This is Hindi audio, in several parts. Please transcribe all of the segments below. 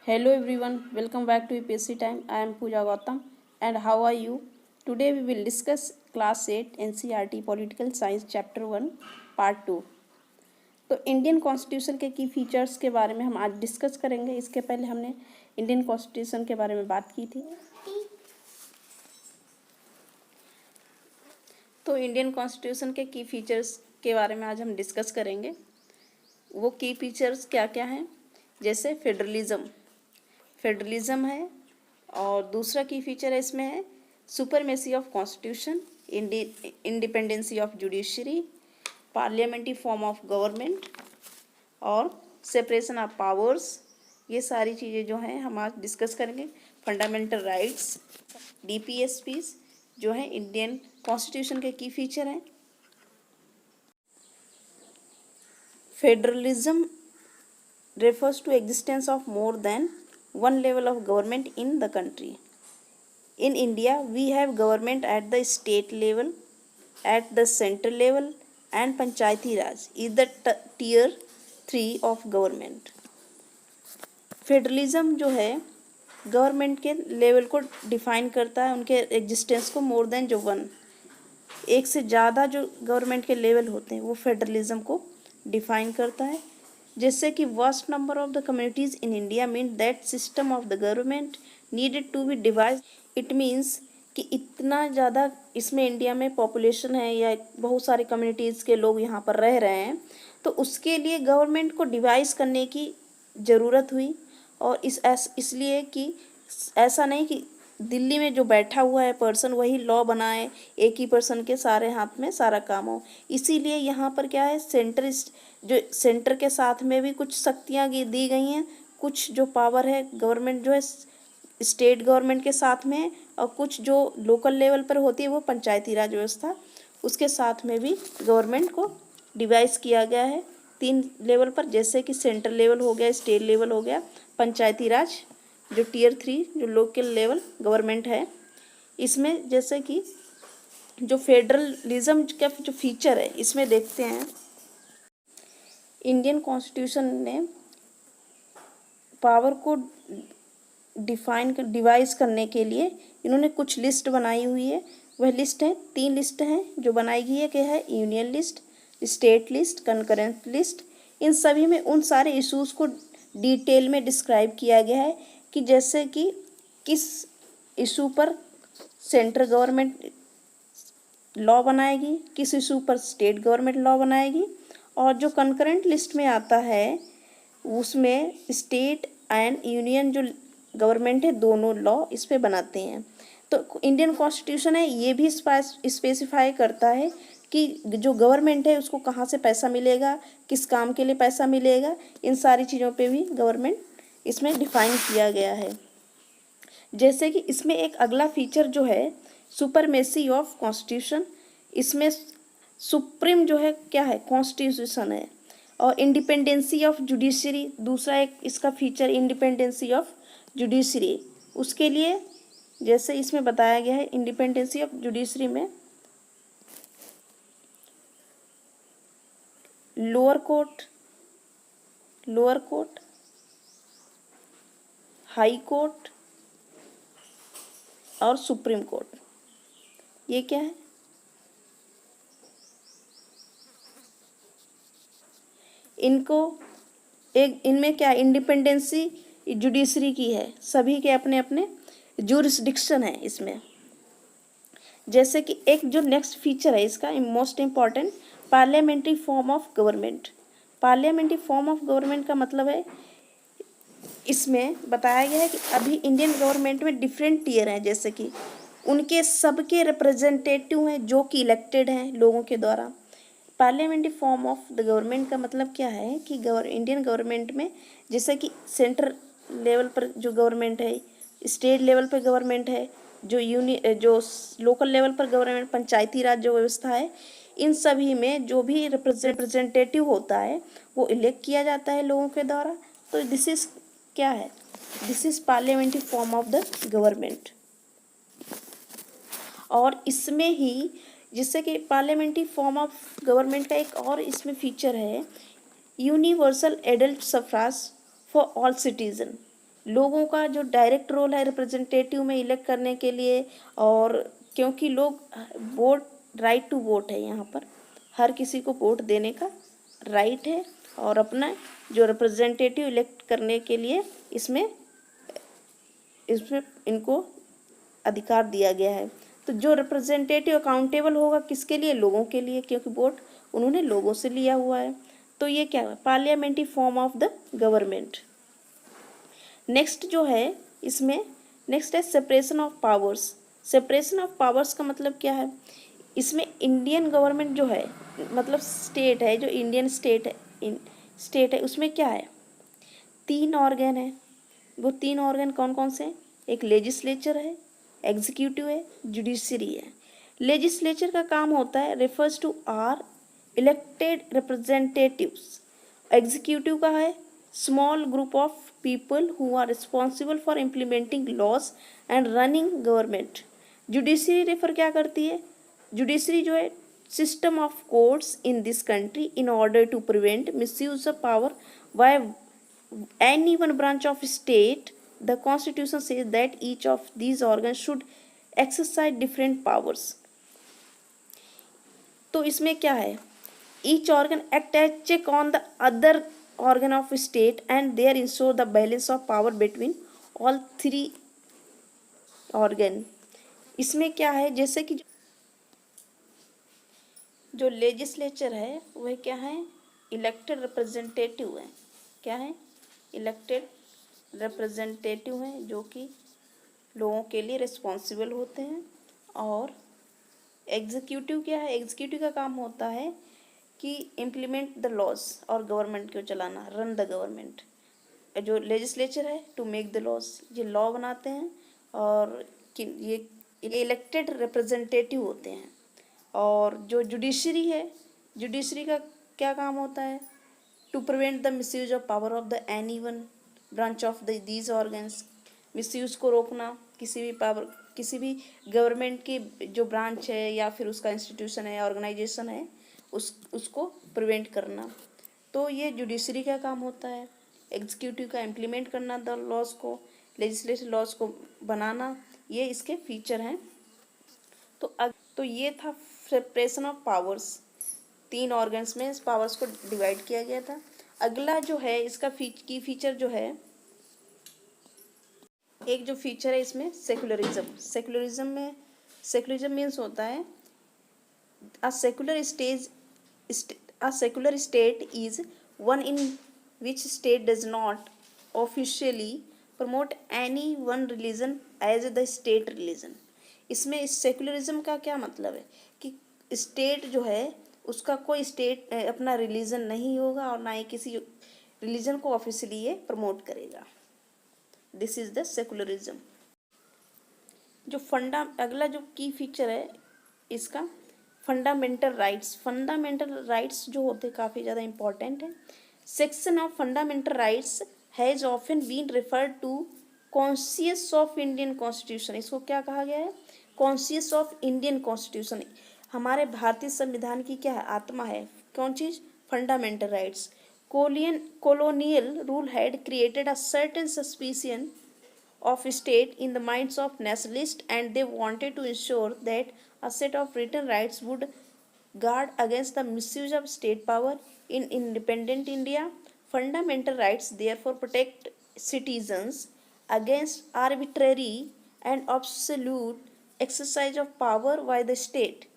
Hello everyone, welcome back to UPSC Time. I am Pooja Gautam and how are you? Today we will discuss Class 8 NCERT Political Science Chapter 1 Part 2. तो इंडियन कॉन्स्टिट्यूशन के की फीचर्स के बारे में हम आज डिस्कस करेंगे। इसके पहले हमने इंडियन कॉन्स्टिट्यूशन के बारे में बात की थी। तो इंडियन कॉन्स्टिट्यूशन के की फीचर्स के बारे में आज हम डिस्कस करेंगे। वो की फीचर्स क्या क्या हैं, जैसे फेडरलिज्म है, और दूसरा की फीचर है इसमें है supremacy of constitution, independency of judiciary, parliamentary form of government और सेपरेशन ऑफ पावर्स। ये सारी चीज़ें जो हैं हम आज डिस्कस करेंगे। फंडामेंटल राइट्स, डीपीएसपीस जो है इंडियन कॉन्स्टिट्यूशन के की फीचर हैं। Federalism refers to existence of more than one level of government in the country. In India, we have government at the state level, at the central level, and Panchayati Raj is the tier 3 of government. Federalism जो है गवर्नमेंट के लेवल को डिफाइन करता है, उनके एग्जिस्टेंस को मोर देन जो वन, एक से ज़्यादा जो गवर्नमेंट के लेवल होते हैं वो फेडरलिज्म को डिफाइन करता है। जैसे कि vast number of the communities in India mean that system of the government needed to be divide. It means कि इतना ज़्यादा इसमें इंडिया में पॉपुलेशन है या बहुत सारी कम्युनिटीज़ के लोग यहाँ पर रह रहे हैं, तो उसके लिए गवर्नमेंट को डिवाइस करने की ज़रूरत हुई। और इसलिए कि ऐसा नहीं कि दिल्ली में जो बैठा हुआ है पर्सन वही लॉ बनाए, एक ही पर्सन के सारे हाथ में सारा काम हो। इसीलिए यहाँ पर क्या है, सेंटर के साथ में भी कुछ शक्तियाँ दी गई हैं, कुछ जो पावर है गवर्नमेंट जो है स्टेट गवर्नमेंट के साथ में है, और कुछ जो लोकल लेवल पर होती है वो पंचायती राज व्यवस्था, उसके साथ में भी गवर्नमेंट को डिवाइस किया गया है 3 लेवल पर। जैसे कि सेंट्रल लेवल हो गया, स्टेट लेवल हो गया, पंचायती राज जो tier 3 जो लोकल लेवल गवर्नमेंट है। इसमें जैसे कि जो फेडरलिज्म का जो फीचर है इसमें देखते हैं, इंडियन कॉन्स्टिट्यूशन ने पावर को डिवाइस करने के लिए इन्होंने कुछ लिस्ट बनाई हुई है। वह लिस्ट है 3 लिस्ट हैं जो बनाई गई है, क्या है, union list, state list, concurrent list. इन सभी में उन सारे इश्यूज़ को डिटेल में डिस्क्राइब किया गया है कि जैसे कि किस इशू पर सेंट्रल गवर्नमेंट लॉ बनाएगी, किस इशू पर स्टेट गवर्नमेंट लॉ बनाएगी। और जो कंकरेंट लिस्ट में आता है उसमें स्टेट एंड यूनियन जो गवर्नमेंट है दोनों लॉ इस पे बनाते हैं। तो इंडियन कॉन्स्टिट्यूशन है ये भी स्पेसिफाई करता है कि जो गवर्नमेंट है उसको कहाँ से पैसा मिलेगा, किस काम के लिए पैसा मिलेगा, इन सारी चीज़ों पे भी गवर्नमेंट इसमें डिफाइन किया गया है। जैसे कि इसमें एक अगला फीचर जो है सुपरमेसी ऑफ कॉन्स्टिट्यूशन, इसमें सुप्रीम जो है क्या है, कॉन्स्टिट्यूशन है। और इंडिपेंडेंसी ऑफ जुडिशरी दूसरा एक इसका फीचर, इंडिपेंडेंसी ऑफ जुडिशरी। उसके लिए जैसे इसमें बताया गया है इंडिपेंडेंसी ऑफ जुडिशरी में लोअर कोर्ट, हाई कोर्ट और सुप्रीम कोर्ट। ये क्या है, इनमें क्या इंडिपेंडेंसी जुडिशरी की है, सभी के अपने अपने जुरिस्डिक्शन है इसमें। जैसे कि एक जो नेक्स्ट फीचर है इसका most important, parliamentary form of government. Parliamentary form of government का मतलब है, इसमें बताया गया है कि अभी इंडियन गवर्नमेंट में डिफरेंट टियर हैं, जैसे कि उनके सबके रिप्रेजेंटेटिव हैं जो कि इलेक्टेड हैं लोगों के द्वारा। Parliamentary form of the government का मतलब क्या है कि इंडियन गवर्नमेंट में जैसे कि सेंट्रल लेवल पर जो गवर्नमेंट है, स्टेट लेवल पर गवर्नमेंट है, जो लोकल लेवल पर गवर्नमेंट, पंचायती राज जो व्यवस्था है, इन सभी में जो भी रिप्रेजेंटेटिव होता है वो इलेक्ट किया जाता है लोगों के द्वारा। तो दिस इज क्या है, this is parliamentary form of the government. और इसमें ही जिससे कि पार्लियामेंट्री फॉर्म ऑफ गवर्नमेंट का एक और इसमें फीचर है universal adult suffrage for all citizen. लोगों का जो डायरेक्ट रोल है रिप्रेजेंटेटिव में इलेक्ट करने के लिए, और क्योंकि लोग वोट, राइट टू वोट है, यहाँ पर हर किसी को वोट देने का राइट है और अपना जो रिप्रेजेंटेटिव इलेक्ट करने के लिए इसमें इनको अधिकार दिया गया है। तो जो रिप्रेजेंटेटिव अकाउंटेबल होगा किसके लिए? लोगों के लिए, क्योंकि वोट उन्होंने लोगों से लिया हुआ है। तो ये क्या है? Parliamentary form of the government. Next जो है इसमें, नेक्स्ट है separation of powers. Separation of powers का मतलब क्या है? इसमें इंडियन गवर्नमेंट जो है, मतलब स्टेट है, जो इंडियन स्टेट है उसमें क्या है? 3 ऑर्गन है। वो 3 ऑर्गन कौन कौन से हैं? एक लेजिस्लेचर है, एग्जीक्यूटिव है, जुडिशरी है। लेजिस्लेचर का काम होता है refers to are elected representatives. Executive का है small group of people who are responsible for implementing laws and running government. Judiciary refer क्या करती है? जुडिशरी जो है system of courts in this country in order to prevent misuse of power by any one branch of state. The constitution says that each of these organ should exercise different powers. तो इसमें क्या है? Each organ act as check on the other organ of state and there ensure the balance of power between all 3 organ. इसमें क्या है? जैसे कि जो लेजिस्लेचर है वह क्या है? इलेक्टेड रिप्रेजेंटेटिव है। क्या है? इलेक्टेड रिप्रेजेंटेटिव हैं जो कि लोगों के लिए रिस्पॉन्सिबल होते हैं। और एग्जीक्यूटिव क्या है? एग्जीक्यूटिव का काम होता है कि इम्प्लीमेंट द लॉज और गवर्नमेंट को चलाना, रन द गवर्नमेंट। जो लेजिस्लेचर है टू मेक द लॉज, ये लॉ बनाते हैं और कि ये इलेक्टेड रिप्रेजेंटेटिव होते हैं। और जो जुडिशरी है, जुडिशरी का क्या काम होता है? To prevent the misuse of power of the any one branch of the these organs. Misuse को रोकना, किसी भी पावर, किसी भी गवर्नमेंट की जो ब्रांच है या फिर उसका इंस्टीट्यूशन है, ऑर्गेनाइजेशन है, उसको प्रिवेंट करना। तो ये जुडिशरी का काम होता है। एग्जीक्यूटिव का इम्प्लीमेंट करना द लॉज को, लेजिस्लेटिव लॉज को बनाना, ये इसके फीचर हैं। तो ये था सेपरेशन ऑफ पावर्स। 3 ऑर्गन्स में इस पावर्स को डिवाइड किया गया था। अगला जो है इसका की फीचर जो है, एक जो फीचर है इसमें सेकुलरिज्म। सेकुलरिज्म मीन्स होता है a secular state is one in which state does not officially promote any one religion as the state religion. इसमें इस सेकुलरिज्म का क्या मतलब है कि स्टेट जो है उसका कोई स्टेट अपना रिलीजन नहीं होगा और ना ही किसी रिलीजन को ऑफिशियली ये प्रमोट करेगा। This is the secularism. जो अगला जो की फीचर है इसका, फंडामेंटल राइट्स। फंडामेंटल राइट्स जो होते हैं काफ़ी ज़्यादा इंपॉर्टेंट है। Section of fundamental rights has often been referred to conscious of Indian constitution. इसको क्या कहा गया है? Conscious of Indian constitution. हमारे भारतीय संविधान की क्या है? आत्मा है। कौन चीज़? Fundamental rights. colonial rule had created a certain suspicion of state in the minds of nationalists, and they wanted to ensure that a set of written rights would guard against the misuse of state power in independent India. Fundamental rights therefore protect citizens against arbitrary and absolute exercise of power by the state.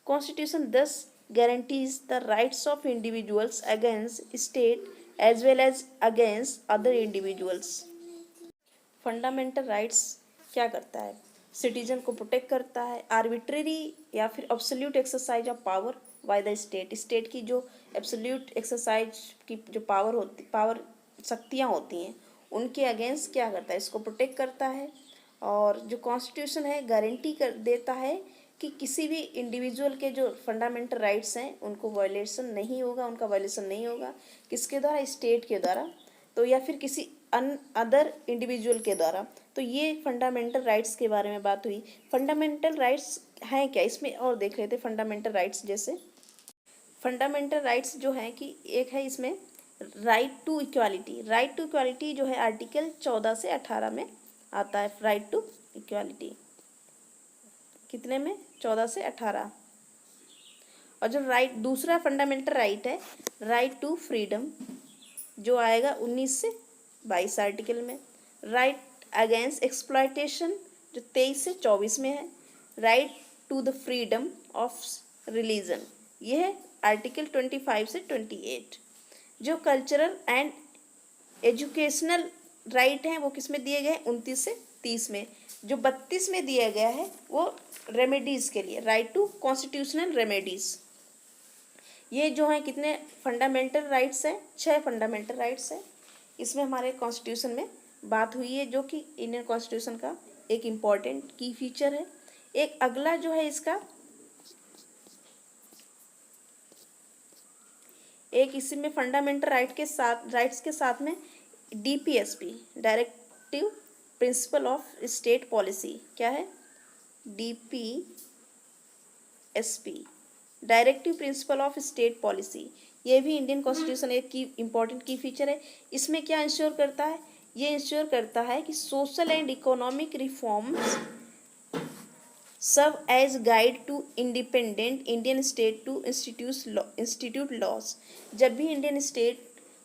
Constitution thus guarantees the rights of individuals against state as well as against other individuals. Fundamental rights क्या करता है? सिटीजन को प्रोटेक्ट करता है आर्बिट्रेरी या फिर absolute exercise of power by the state. State की जो एब्सोल्यूट एक्सरसाइज की जो पावर शक्तियाँ होती हैं उनके अगेंस्ट क्या करता है? इसको प्रोटेक्ट करता है। और जो कॉन्स्टिट्यूशन है गारंटी कर देता है कि किसी भी इंडिविजुअल के जो फंडामेंटल राइट्स हैं उनको वायलेशन नहीं होगा, उनका वायलेशन नहीं होगा। किसके द्वारा? स्टेट के द्वारा, तो या फिर किसी अदर इंडिविजुअल के द्वारा। तो ये फंडामेंटल राइट्स के बारे में बात हुई। फंडामेंटल राइट्स हैं क्या? इसमें और देख रहे थे फंडामेंटल राइट्स। जैसे फंडामेंटल राइट्स जो हैं कि एक है इसमें right to equality, right to equality जो है आर्टिकल 14 से 18 में आता है। राइट टू इक्वालिटी कितने में? 14 से 18। और जो राइट दूसरा फंडामेंटल राइट है राइट टू फ्रीडम, जो आएगा 19 से 22 आर्टिकल में। राइट अगेंस्ट एक्सप्लॉयटेशन जो 23 से 24 में है। Right to the freedom of religion, ये है आर्टिकल 25 से 28। जो कल्चरल एंड एजुकेशनल राइट हैं वो किस में दिए गए? 29 से 30 में। जो 32 में दिया गया है वो रेमेडीज के लिए, राइट टू कॉन्स्टिट्यूशनल रेमेडीज। ये जो हैं कितने फंडामेंटल राइट्स हैं? 6 फंडामेंटल राइट्स हैं। इसमें हमारे कॉन्स्टिट्यूशन में बात हुई है, जो कि इंडियन कॉन्स्टिट्यूशन का एक इम्पॉर्टेंट की फीचर है। एक अगला जो है इसका एक इसी में फंडामेंटल राइट्स के साथ में DPSP, directive principle of state policy, क्या है? DPSP, directive principle of state policy. ये भी इंडियन कॉन्स्टिट्यूशन एक की इम्पॉर्टेंट की फीचर है। इसमें क्या इंश्योर करता है? ये इंश्योर करता है कि social and economic reforms serve as guide to independent Indian state to institute laws. जब भी इंडियन स्टेट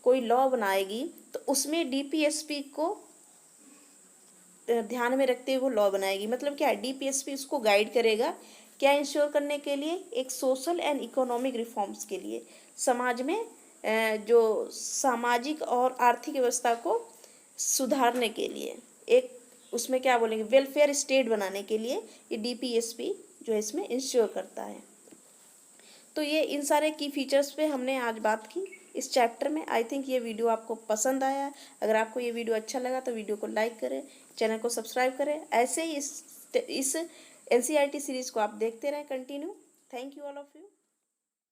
कोई लॉ बनाएगी तो उसमें डीपीएसपी को ध्यान में रखते हुए वो लॉ बनाएगी। मतलब क्या है? डीपीएसपी उसको गाइड करेगा, क्या इंश्योर करने के लिए? एक सोशल एंड इकोनॉमिक रिफॉर्म्स के लिए, समाज में जो सामाजिक और आर्थिक व्यवस्था को सुधारने के लिए, एक उसमें क्या बोलेंगे वेलफेयर स्टेट बनाने के लिए ये डीपीएसपी जो है इसमें इंश्योर करता है। तो ये इन सारे की फीचर्स पे हमने आज बात की इस चैप्टर में। आई थिंक ये वीडियो आपको पसंद आया। अगर आपको ये वीडियो अच्छा लगा तो वीडियो को लाइक करें, चैनल को सब्सक्राइब करें। ऐसे ही इस एनसीईआरटी सीरीज़ को आप देखते रहें continue. Thank you all of you.